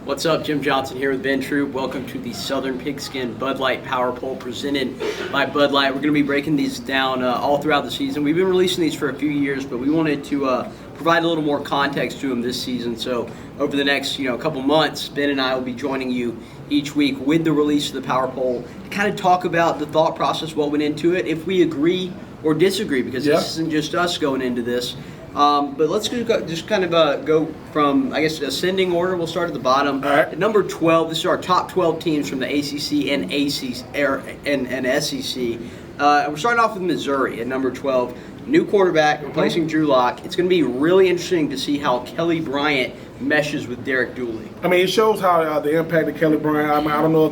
What's up? Jim Johnson here with Ben Troop. Welcome to the Southern Pigskin Bud Light Power Poll presented by Bud Light. We're going to be breaking these down all throughout the season. We've been releasing these for a few years, but we wanted to provide a little more context to them this season. So over the next couple months, Ben and I will be joining you each week with the release of the Power Poll to kind of talk about the thought process, what went into it, if we agree or disagree, because this isn't just us going into this. But let's just kind of go from, I guess, ascending order. We'll start at the bottom. All right. At number 12, this is our top 12 teams from the ACC and SEC. We're starting off with Missouri at number 12. New quarterback replacing Drew Lock. It's going to be really interesting to see how Kelly Bryant meshes with Derek Dooley. I mean, it shows how the impact of Kelly Bryant. I mean, I don't know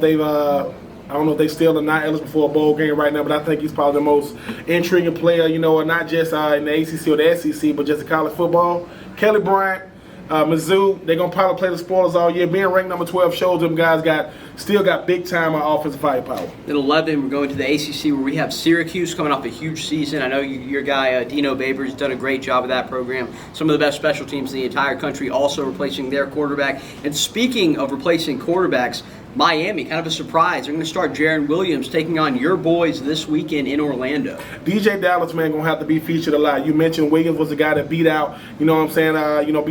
if they still are not eligible for a bowl game right now, but I think he's probably the most intriguing player, not just in the ACC or the SEC, but just in college football. Kelly Bryant, Mizzou, they're going to probably play the spoilers all year. Being ranked number 12 shows them guys still got big-time offensive firepower. At 11, we're going to the ACC, where we have Syracuse coming off a huge season. I know your guy, Dino Babers, has done a great job of that program. Some of the best special teams in the entire country, also replacing their quarterback. And speaking of replacing quarterbacks, Miami, kind of a surprise. They're going to start Jaron Williams taking on your boys this weekend in Orlando. DJ Dallas, man, going to have to be featured a lot. You mentioned Williams was the guy that beat out, beat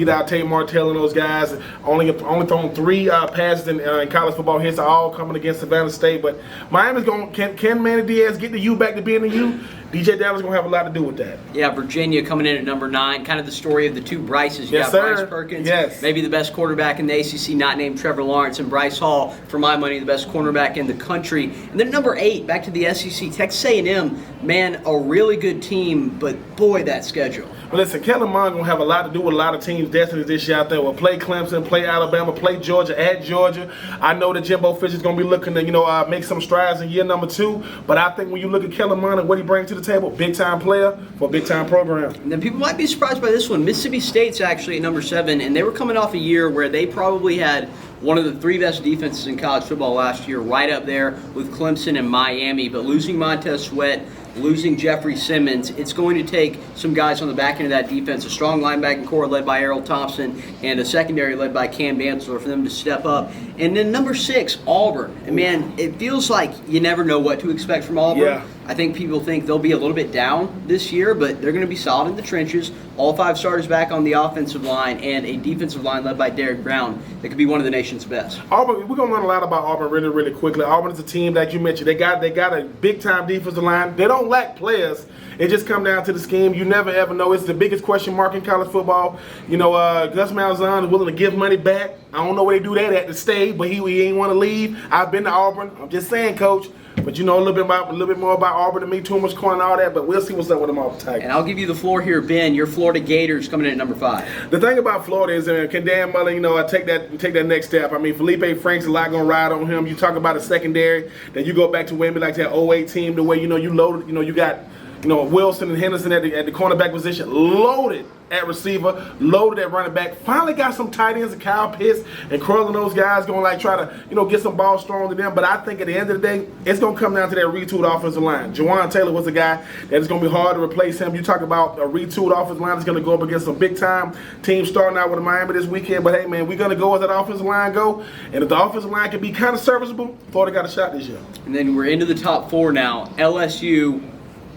out Tate Martell and those guys. Only thrown 3 passes in college football hits, all coming against Savannah State. But Miami's going to, can Manny Diaz get the U back to being the U? DJ Dallas going to have a lot to do with that. Yeah, Virginia coming in at number 9. Kind of the story of the two Bryces. You got Bryce Perkins, maybe the best quarterback in the ACC, not named Trevor Lawrence, and Bryce Hall, for my money, the best cornerback in the country. And then number 8, back to the SEC, Texas A&M, man, a really good team, but boy, that schedule. Well, listen, Kellen Mond going to have a lot to do with a lot of teams' destinies this year out there. We'll play Clemson, play Alabama, play Georgia at Georgia. I know that Jimbo Fisher's going to be looking to, make some strides in year number 2. But I think when you look at Kellen Mond and what he brings to the table, big-time player for a big-time program. And then people might be surprised by this one. Mississippi State's actually at number 7, and they were coming off a year where they probably had one of the 3 best defenses in college football last year, right up there with Clemson and Miami. But losing Montez Sweat, losing Jeffrey Simmons, it's going to take some guys on the back end of that defense, a strong linebacking core led by Errol Thompson and a secondary led by Cam Dantzler for them to step up. And then number 6, Auburn. And man, it feels like you never know what to expect from Auburn. Yeah. I think people think they'll be a little bit down this year, but they're going to be solid in the trenches. All 5 starters back on the offensive line and a defensive line led by Derek Brown that could be one of the nation's best. Auburn, we're going to learn a lot about Auburn really, really quickly. Auburn is a team, like you mentioned, they got a big-time defensive line. They don't lack players. It just comes down to the scheme. You never, ever know. It's the biggest question mark in college football. Gus Malzahn is willing to give money back. I don't know where they do that at to stay, but he ain't want to leave. I've been to Auburn. I'm just saying, Coach. But you know a little bit more about Auburn than me, too much corn and all that. But we'll see what's up with them all the time. And I'll give you the floor here, Ben. Your Florida Gators coming in at number 5. The thing about Florida is, can Dan Mullen, take that next step? I mean, Felipe Franks, a lot gonna ride on him. You talk about a secondary, then you go back to maybe like that 08 team, the way you loaded, you got Wilson and Henderson at the cornerback position, loaded at receiver, loaded at running back. Finally got some tight ends, and Kyle Pitts and Curl and those guys going to try to get some balls thrown to them. But I think at the end of the day, it's going to come down to that retooled offensive line. Jawan Taylor was a guy that is going to be hard to replace him. You talk about a retooled offensive line that's going to go up against some big time teams starting out with Miami this weekend. But hey, man, we're going to go as that offensive line go. And if the offensive line can be kind of serviceable, Florida got a shot this year. And then we're into the top 4 now. LSU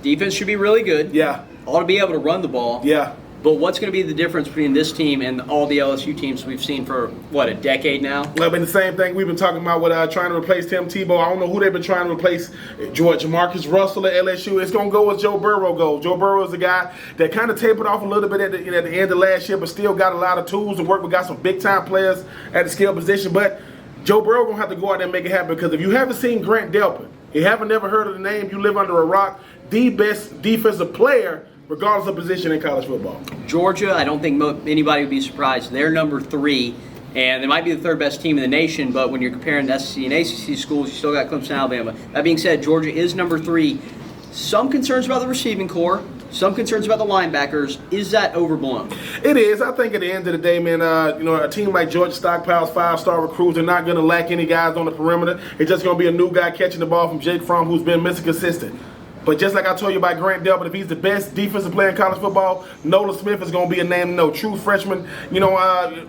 defense should be really good. Yeah. Ought to be able to run the ball. Yeah. But what's going to be the difference between this team and all the LSU teams we've seen for, a decade now? Well, been the same thing we've been talking about with trying to replace Tim Tebow. I don't know who they've been trying to replace. George Marcus Russell at LSU. It's going to go as Joe Burrow goes. Joe Burrow is a guy that kind of tapered off a little bit at the end of last year, but still got a lot of tools to work with. Got some big-time players at the skill position. But Joe Burrow going to have to go out there and make it happen, because if you haven't seen Grant Delpit, you haven't never heard of the name, you live under a rock, the best defensive player regardless of position in college football. Georgia, I don't think anybody would be surprised. They're number 3, and they might be the 3rd best team in the nation, but when you're comparing SEC and ACC schools, you still got Clemson and Alabama. That being said, Georgia is number 3. Some concerns about the receiving core, some concerns about the linebackers. Is that overblown? It is. I think at the end of the day, man, a team like Georgia stockpiles 5-star recruits. They're not going to lack any guys on the perimeter. It's just going to be a new guy catching the ball from Jake Fromm, who's been missing consistent. But just like I told you about Grant Delpit, if he's the best defensive player in college football, Nolan Smith is going to be a name to know. True freshman,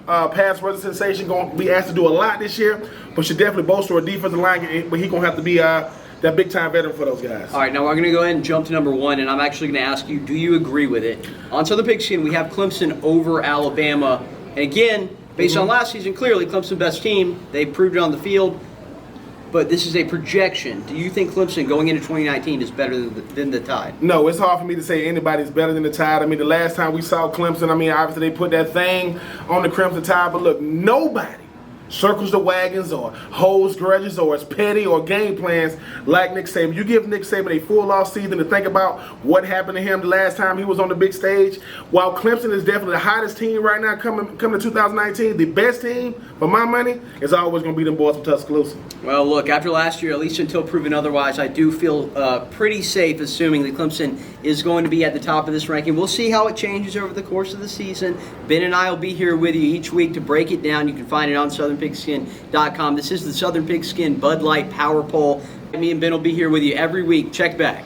pass rush sensation, going to be asked to do a lot this year, but should definitely bolster a defensive line. But he's going to have to be that big-time veteran for those guys. All right, now we're going to go ahead and jump to number 1, and I'm actually going to ask you, do you agree with it? On Southern Pigskin, we have Clemson over Alabama. And again, based on last season, clearly Clemson's best team. They proved it on the field. But this is a projection. Do you think Clemson going into 2019 is better than the Tide? No, it's hard for me to say anybody's better than the Tide. I mean, the last time we saw Clemson, obviously they put that thing on the Crimson Tide. But look, nobody circles the wagons or holds grudges or is petty or game plans like Nick Saban. You give Nick Saban a full off season to think about what happened to him the last time he was on the big stage. While Clemson is definitely the hottest team right now coming to 2019, the best team, for my money, is always going to be them boys from Tuscaloosa. Well, look, after last year, at least until proven otherwise, I do feel pretty safe assuming that Clemson is going to be at the top of this ranking. We'll see how it changes over the course of the season. Ben and I will be here with you each week to break it down. You can find it on SouthernPigskin.com. This is the Southern Pigskin Bud Light Power Poll. Me and Ben will be here with you every week. Check back.